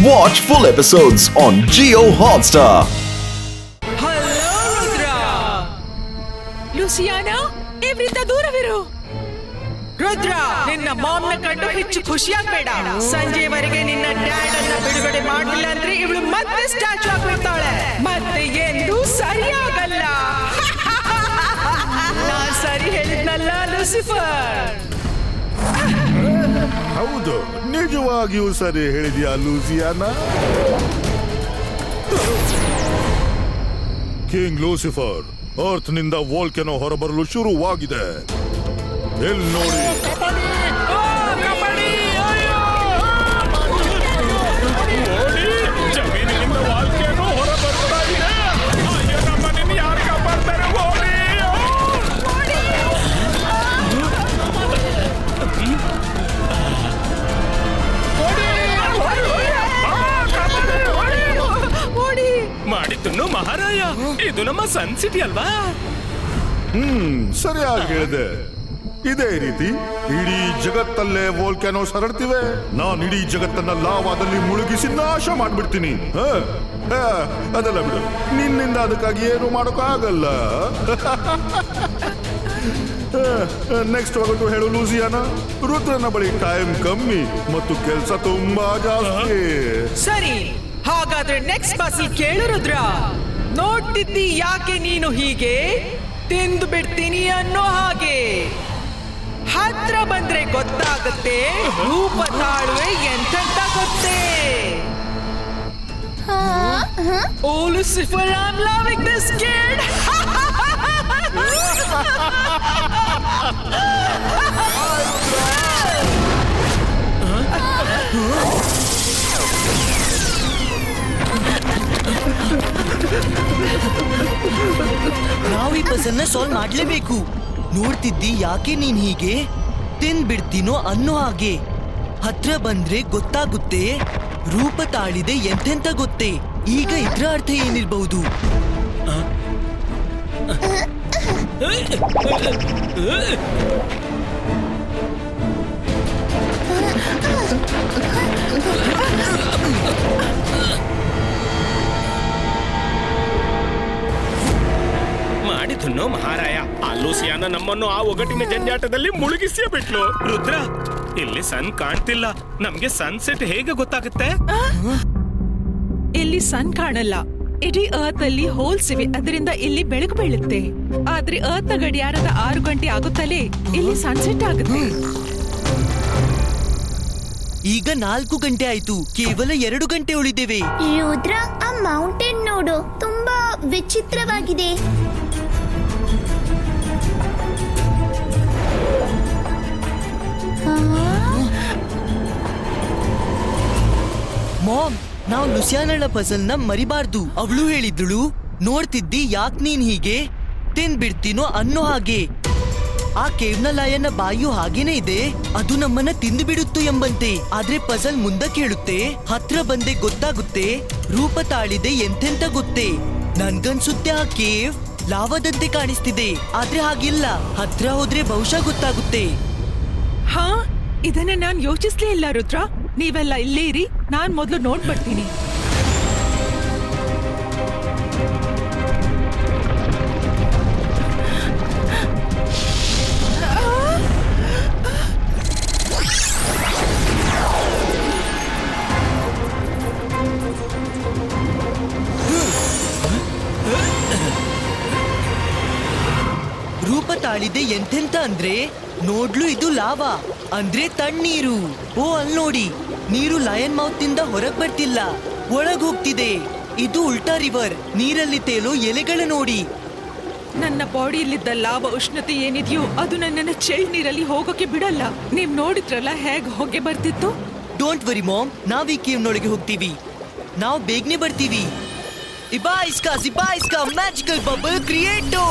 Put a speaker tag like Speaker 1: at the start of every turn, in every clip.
Speaker 1: Watch full episodes on Jio Hotstar.
Speaker 2: Hello Rudra, Luciana ಇವರಿಂದ ದೂರವಿರು. ರುದ್ರ, ನಿನ್ನ ಮಾಮ್ನ ಕಂಡು ಹೆಚ್ಚು ಖುಷಿಯಾಗಬೇಡ. ಸಂಜೆವರೆಗೆ ನಿನ್ನ ಡ್ಯಾಡ್ ಅನ್ನ ಬಿಡುಗಡೆ ಮಾಡಲಿಲ್ಲ ಅಂದ್ರೆ ಇವಳು ಮತ್ತೆ ಸ್ಟ್ಯಾಚು ಆಗ್ಬಿಡ್ತಾಳೆ. ಮತ್ತೆ ಎಂದು ಸರಿಯಾಗಲ್ಲ. ನಾನ್ ಸರಿ ಹೇಳಿದ್ನಲ್ಲ ಲೂಸಿಫರ್?
Speaker 3: ಹೌದು, ನಿಜವಾಗಿಯೂ ಸರಿ ಹೇಳಿದ್ಯಾ ಲೂಸಿಯಾನಾ. ಕಿಂಗ್ ಲೂಸಿಫರ್, ಅರ್ತ್ ನಿಂದ ವೋಲ್ಕೆನೋ ಹೊರಬರಲು ಶುರುವಾಗಿದೆ. ಎಲ್ಲಿ ನೋಡಿ.
Speaker 4: ಮಾಡಿದ್ದು ಮಹಾರಾಯ, ಇದು ನಮ್ಮ ಸನ್ ಸಿಟಿ ಅಲ್ವಾ?
Speaker 3: ಸರಿಯಾಗಿ ಹೇಳಿದೆ. ಇದೇ ರೀತಿ ಇಡೀ ಜಗತ್ತಲ್ಲೇ ವೋಲ್ಕ್ಯಾನೋಸ್ ಹರಡ್ತಿವೆ. ನಾನು ಇಡೀ ಜಗತ್ತನ್ನ ಲಾವಾದಲ್ಲಿ ಮುಳುಗಿಸಿ ನಾಶ ಮಾಡ್ಬಿಡ್ತೀನಿ. ಅದೆಲ್ಲ ಬಿಡು, ನಿನ್ನಿಂದ ಅದಕ್ಕಾಗಿ ಏನು ಮಾಡೋಕ್ಕಾಗಲ್ಲ. ನೆಕ್ಸ್ಟ್ ಹೋಗೋದು ಹೇಳು ಲೂಸಿಯಾನಾ. ರುದ್ರನ ಬಳಿ ಟೈಮ್ ಕಮ್ಮಿ ಮತ್ತು ಕೆಲಸ ತುಂಬಾ ಜಾಸ್ತಿ.
Speaker 2: ಸರಿ, ಹಾಗಾದ್ರೆ ನೆಕ್ಸ್ಟ್ ಬಸ್ಸಲ್ಲಿ ಕೇಳು ರುದ್ರ. ನೋಡ್ತಿದ್ದಿ ಯಾಕೆ ನೀನು ಹೀಗೆ? ತಿಂದು ಬಿಡ್ತೀನಿ ಅನ್ನೋ ಹಾಗೆ. ಹತ್ರ ಬಂದ್ರೆ ಗೊತ್ತಾಗುತ್ತೆ ರೂಪ ತಾಳುವೆ ಎಂತೆಂತ ಗೊತ್ತೇ. Oh Lucifer, I am loving this kid.
Speaker 5: ನಾವು ಈ ಪಜಲ್ನ ಸಾಲ್ವ್ ಮಾಡ್ಲೇಬೇಕು. ನೋಡ್ತಿದ್ದಿ ಯಾಕೆ ನೀನ್ ಹೀಗೆ? ತಿಂದ್ ಬಿಡ್ತೀನೋ ಅನ್ನೋ ಹಾಗೆ. ಹತ್ರ ಬಂದ್ರೆ ಗೊತ್ತಾಗುತ್ತೆ ರೂಪ ತಾಳಿದೆ ಎಂತೆಂತ ಗೊತ್ತೇ. ಈಗ ಇದ್ರ ಅರ್ಥ ಏನಿರ್ಬಹುದು?
Speaker 4: ಮಾಡಿದ್ದನ್ನು ಮಹಾರಾಯ, ಆ ಲೂಸಿಯಾನ ನಮ್ಮನ್ನು ಆ ಒಗಟಿನ ಜಂಜಾಟದಲ್ಲಿ ಮುಳುಗಿಸಿಯೇ ಬಿಟ್ಲು. ರುದ್ರ, ಇಲ್ಲಿ ಸನ್ ಕಾಣ್ತಿಲ್ಲ, ನಮ್ಗೆ ಸನ್ಸೆಟ್ ಹೇಗೆ ಗೊತ್ತಾಗುತ್ತೆ?
Speaker 2: ಇಲ್ಲಿ ಸನ್ ಕಾಣಲ್ಲ. ಇಡೀ ಅರ್ತ್ ಅಲ್ಲಿ ಹೋಲ್ಸ್ ಇವೆ, ಅದರಿಂದ ಇಲ್ಲಿ ಬೆಳಕು ಬೀಳುತ್ತೆ. ಆದ್ರೆ ಅರ್ತ್ ಗಡಿಯಾರದ 6 ಗಂಟೆ ಆಗುತ್ತಲೇ ಇಲ್ಲಿ ಸನ್ಸೆಟ್ ಆಗುತ್ತೆ.
Speaker 5: ಈಗ 4 ಗಂಟೆ ಆಯ್ತು, ಕೇವಲ 2 ಗಂಟೆ ಉಳಿದೇವೆ.
Speaker 6: ರುದ್ರ, ಆ ಮೌಂಟೇನ್ ನೋಡು, ತುಂಬಾ ವಿಚಿತ್ರವಾಗಿದೆ.
Speaker 5: ಮಾಮ್, ನಾವು ಲುಸಿಯಾನಳ ಪಜಲ್ನ ಮರಿಬಾರ್ದು. ಅವಳು ಹೇಳಿದ್ಳು, ನೋಡ್ತಿದ್ದಿ ಯಾಕ್ ನೀನ್ ಹೀಗೆ? ತಿಂದ್ ಬಿಡ್ತೀನೋ ಅನ್ನೋ ಹಾಗೆ. ಆ ಕೇವ್ನ ಲಾಯನ ಬಾಯಿಯು ಹಾಗೇನೆ ಇದೆ, ಅದು ನಮ್ಮನ್ನ ತಿಂದು ಬಿಡುತ್ತು ಎಂಬಂತೆ. ಆದ್ರೆ ಪಜಲ್ ಮುಂದಕ್ಕೆ ಹೇಳುತ್ತೆ, ಹತ್ರ ಬಂದೆ ಗೊತ್ತಾಗುತ್ತೆ ರೂಪ ತಾಳಿದೆ ಎಂತೆಂತ ಗೊತ್ತೇ. ನನ್ಗನ್ಸುತ್ತೆ ಆ ಕೇವ್ ಲಾವಾದಂತೆ ಕಾಣಿಸ್ತಿದೆ, ಆದ್ರೆ ಹಾಗಿಲ್ಲ. ಹತ್ರ ಹೋದ್ರೆ ಬಹುಶಃ ಗೊತ್ತಾಗುತ್ತೆ.
Speaker 2: ಹಾ, ಇದನ್ನ ನಾನ್ ಯೋಚಿಸ್ಲೇ ಇಲ್ಲ ರುದ್ರ. ನೀವೆಲ್ಲ ಇಲ್ಲೇ ಇರಿ, ನಾನ್ ಮೊದ್ಲು ನೋಡ್ ಬರ್ತೀನಿ.
Speaker 5: ರೂಪ ತಾಳಿದೆ ಎಂತೆಂತ ಅಂದ್ರೆ, ನೋಡ್ಲು ಇದು ಲಾವಾ ಅಂದ್ರೆ ತಣ್ಣೀರು. ಓ, ಅಲ್ ನೋಡಿ, ನೀರು ಲಯನ್ ಮೌತ್ ನಿಂದ ಹೊರಗ್ ಬರ್ತಿಲ್ಲ, ಒಳಗ್ ಹೋಗ್ತಿದೆ. ಇದು ಉಲ್ಟಾ ರಿವರ್. ನೀರಲ್ಲಿ ತೇಲೋ ಎಲೆಗಳ ನೋಡಿ.
Speaker 2: ನನ್ನ ಬಾಡಿಯಲ್ಲಿದ್ದ ಲಾವ ಉಷ್ಣತೆ ಏನಿದೆಯೋ ಅದು ನನ್ನನ್ನ ಚೆಳ್ ನೀರಲ್ಲಿ ಹೋಗೋಕೆ ಬಿಡಲ್ಲ. ನೀವ್ ನೋಡಿದ್ರಲ್ಲ ಹೇಗ್ ಹೊಗೆ ಬರ್ತಿತ್ತು.
Speaker 5: ಡೋಂಟ್ ವರಿ ಮಾಮ್, ನಾವ್ ಈ ಕೇವ್ನೊಳಗೆ ಹೋಗ್ತೀವಿ. ನಾವು ಬೇಗನೆ ಬರ್ತೀವಿ. ಇಬಾಯಿಸ್ಕಾ ಮ್ಯಾಜಿಕಲ್ ಬಬಲ್ ಕ್ರಿಯೇಟೋ.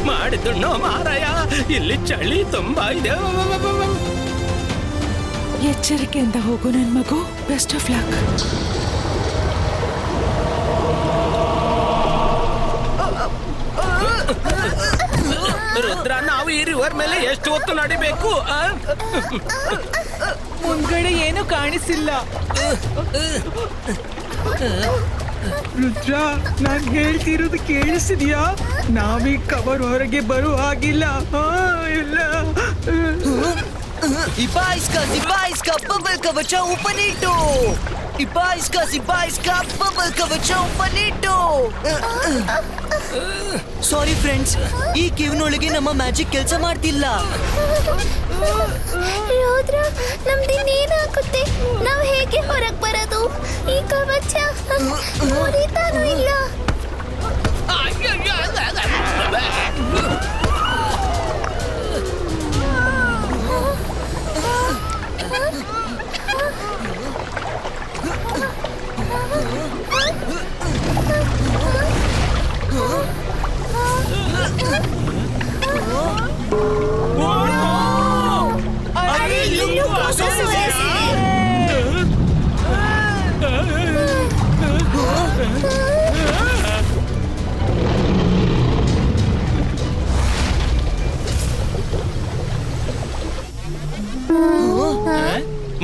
Speaker 4: ಮಾಡಿದ್ದು ಮಹಾರಾಯ, ಇಲ್ಲಿ ಚಳಿ ತುಂಬಾ ಇದೆ.
Speaker 2: ಎಚ್ಚರಿಕೆಯಿಂದ ಹೋಗು ನನ್ ಮಗು. Best of luck.
Speaker 4: ಮೇಲೆ ಎಷ್ಟು ಹೊತ್ತು ನಡಿಬೇಕು
Speaker 2: ಮುಂದ್ಗಡೆ ಏನು ಕಾಣಿಸಿಲ್ಲ. ರುದ್ರ, ನಾನ್ ಹೇಳ್ತಿರೋದು ಕೇಳಿಸಿದ್ಯಾ? ನಾವೀ ಕವರ್ ಹೊರಗೆ ಬರೋ ಹಾಗಿಲ್ಲ. ಇಲ್ಲ.
Speaker 5: ಇಬಾಯಿಸ್ಕಾ ಬಬಲ್ ಕವಚ ಉಪನಿಟ್ಟು. ಇಬಾಯಿಸ್ಕಾ ಬಬಲ್ ಕವಚ ಉಪನಿಟ್ಟು. ಸಾರಿ ಫ್ರೆಂಡ್ಸ್, ಈ ಕಿವಿನೊಳಗೆ ನಮ್ಮ ಮ್ಯಾಜಿಕ್ ಕೆಲಸ ಮಾಡ್ತಿಲ್ಲ.
Speaker 6: ರುದ್ರ, ನಮ್ದಿನ್ನೇನಾಗುತ್ತೆ? ನಾವ್ ಹೇಗೆ ಹೊರಗ್ ಬರೋದು? ಈ ಕವಚ ಮುರಿತಾನೂ ಇಲ್ಲ. ಇನ್ನು process ವಹಿಸಿದೆ.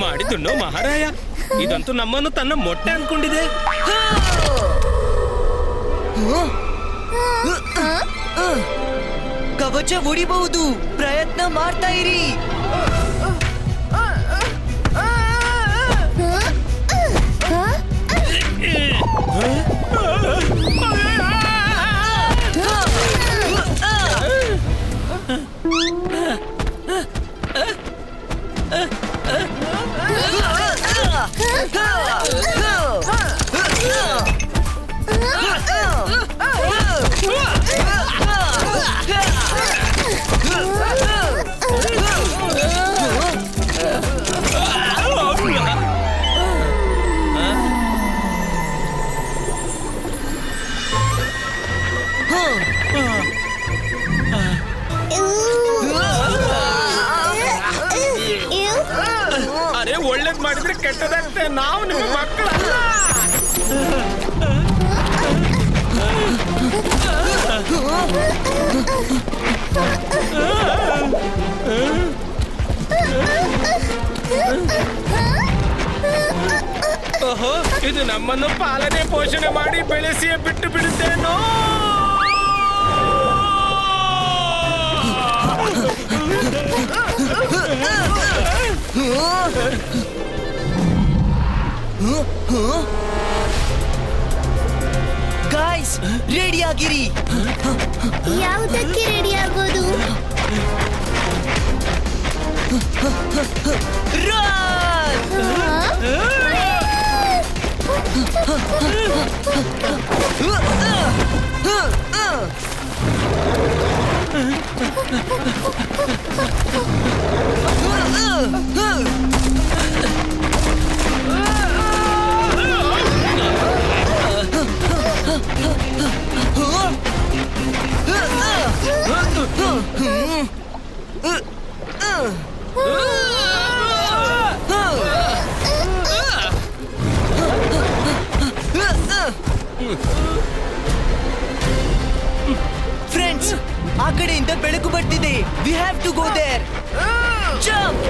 Speaker 4: ಮಾಡಿದ್ದು ಮಹಾರಾಯ, ಇದಂತೂ ನಮ್ಮನ್ನು ತನ್ನ ಮೊಟ್ಟೆ ಅನ್ಕೊಂಡಿದೆ.
Speaker 5: ಕವಚ ಒಡಿಬಹುದು, ಪ್ರಯತ್ನ ಮಾಡ್ತಾ ಇರಿ.
Speaker 4: ಅರೆ, ಒಳ್ಳೇದ್ ಮಾಡಿದ್ರೆ ಕೆಟ್ಟದಾಗ್ತದೆ. ನಾವು ನಿಮ್ಮ ಮಕ್ಕಳಲ್ಲ. ಓಹೋ, ಇದು ನಮ್ಮನ್ನು ಪಾಲನೆ ಪೋಷಣೆ ಮಾಡಿ ಬೆಳೆಸಿಯೇ ಬಿಟ್ಟು ಬಿಡುತ್ತೇನೋ.
Speaker 5: ಗಾಯ್ಸ್, ರೆಡಿ ಆಗಿರಿ.
Speaker 6: ಯಾವುದಕ್ಕೆ ರೆಡಿ ಆಗೋದು?
Speaker 5: ಫ್ರೆಂಡ್ಸ್, ಆ ಕಡೆಯಿಂದ ಬೆಳಕು ಬರ್ತಿದೆ. We have to go there. Jump.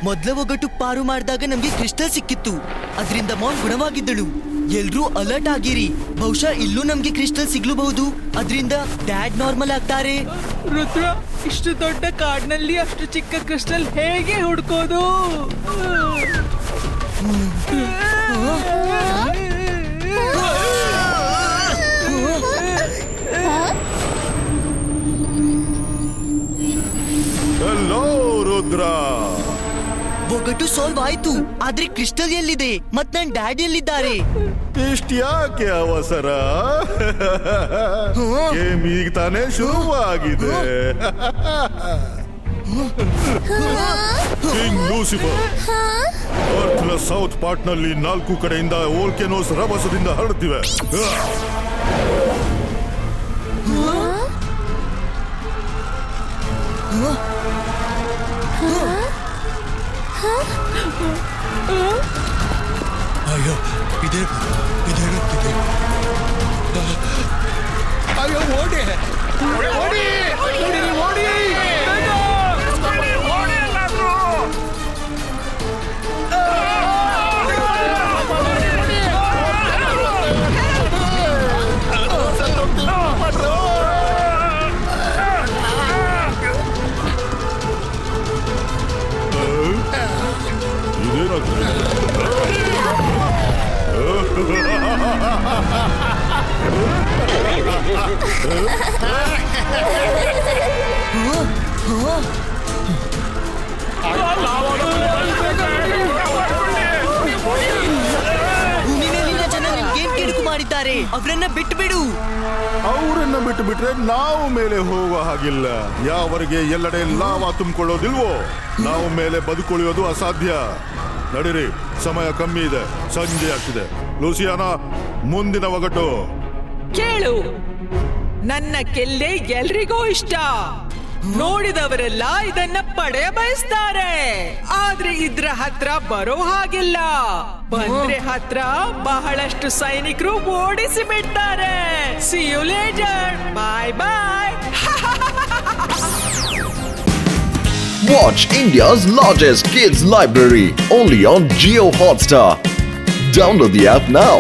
Speaker 5: ಮೊದಲ ಒಗಟು ಪಾರು ಮಾಡಿದಾಗ ನಮ್ಗೆ ಕ್ರಿಸ್ಟಲ್ ಸಿಕ್ಕಿತ್ತು. ಅದರಿಂದ ಮಾಮ್ ಗುಣವಾಗಿದ್ದಳು. ಎಲ್ರೂ ಅಲರ್ಟ್ ಆಗಿರಿ. ಬಹುಶಃ ಇಲ್ಲೂ ನಮ್ಗೆ ಕ್ರಿಸ್ಟಲ್ ಸಿಗ್ಲೂಬಹುದು. ಅದರಿಂದ ಡ್ಯಾಡ್ ನಾರ್ಮಲ್ ಆಗ್ತಾರೆ.
Speaker 2: ರುದ್ರ, ಇಷ್ಟು ದೊಡ್ಡ ಕಾಡಿನಲ್ಲಿ ಅಷ್ಟು ಚಿಕ್ಕ ಕ್ರಿಸ್ಟಲ್ ಹೇಗೆ ಹುಡ್ಕೋದು?
Speaker 5: ಒಗಟು ಸಾಲ್ವ್ ಆಯ್ತು. ಆದ್ರೆ ಕ್ರಿಸ್ಟಲ್ ಎಲ್ಲಿದೆ ಮತ್ ನನ್ ಡ್ಯಾಡ್ ಎಲ್ಲಿದ್ದಾರೆ?
Speaker 3: ಇಷ್ಟ್ಯಾಕೆ ಅವಸರ? ಗೇಮ್ ಈಗ ತಾನೇ ಶುರುವಾಗಿದೆ. ಕಿಂಗ್ ಲೂಸಿಫರ್, ಅರ್ತ್ನ ಸೌತ್ ಪಾರ್ಟ್ ನಲ್ಲಿ 4 ಕಡೆಯಿಂದ ವೋಲ್ಕೆನೋಸ್ ರಭಸದಿಂದ ಹರಡುತ್ತಿವೆ.
Speaker 7: ಅಯ್ಯೋ ಇದೇಗುತ್ತಿದೆ. ಅಯ್ಯೋ ಓಡಿ ಓಡಿ ಓಡಿ
Speaker 5: ಭೂಮಿ ಮೇಲಿನ ಜನ ನಿಮ್ಗೇನ್ ಕೆಡುಕು ಮಾಡಿದ್ದಾರೆ? ಅವರನ್ನ ಬಿಟ್ಟು ಬಿಡು.
Speaker 3: ಅವರನ್ನ ಬಿಟ್ಟು ಬಿಟ್ರೆ ನಾವು ಮೇಲೆ ಹೋಗುವ ಹಾಗಿಲ್ಲ. ಯಾವರೆಗೆ ಎಲ್ಲೆಡೆ ಲಾವಾ ತುಂಬಿಕೊಳ್ಳೋದಿಲ್ವೋ ನಾವು ಮೇಲೆ ಬದುಕೊಳ್ಳುವುದು ಅಸಾಧ್ಯ. ನಡೀರಿ, ಸಮಯ ಕಮ್ಮಿ ಇದೆ, ಸಂಜೆ ಆಗ್ತಿದೆ. ಲೂಸಿಯಾನ, ಮುಂದಿನ ಒಗಟು.
Speaker 2: ಕೇಳು, ನನ್ನ ಕೆಲ್ಲೆ ಎಲ್ರಿಗೂ ಇಷ್ಟ. ನೋಡಿದವರೆಲ್ಲ ಇದನ್ನ ಪಡೆಯ ಬಯಸ್ತಾರೆ. ಆದ್ರೆ ಇದ್ರ ಹತ್ರ ಬರೋ ಹಾಗಿಲ್ಲ. ಬಂದ್ರೆ ಹತ್ರ ಬಹಳಷ್ಟು ಸೈನಿಕರು ಓಡಿಸಿ ಬಿಡ್ತಾರೆ. See you later. Bye bye.
Speaker 1: Watch India's largest kids library only on Jio Hotstar. Download the app now.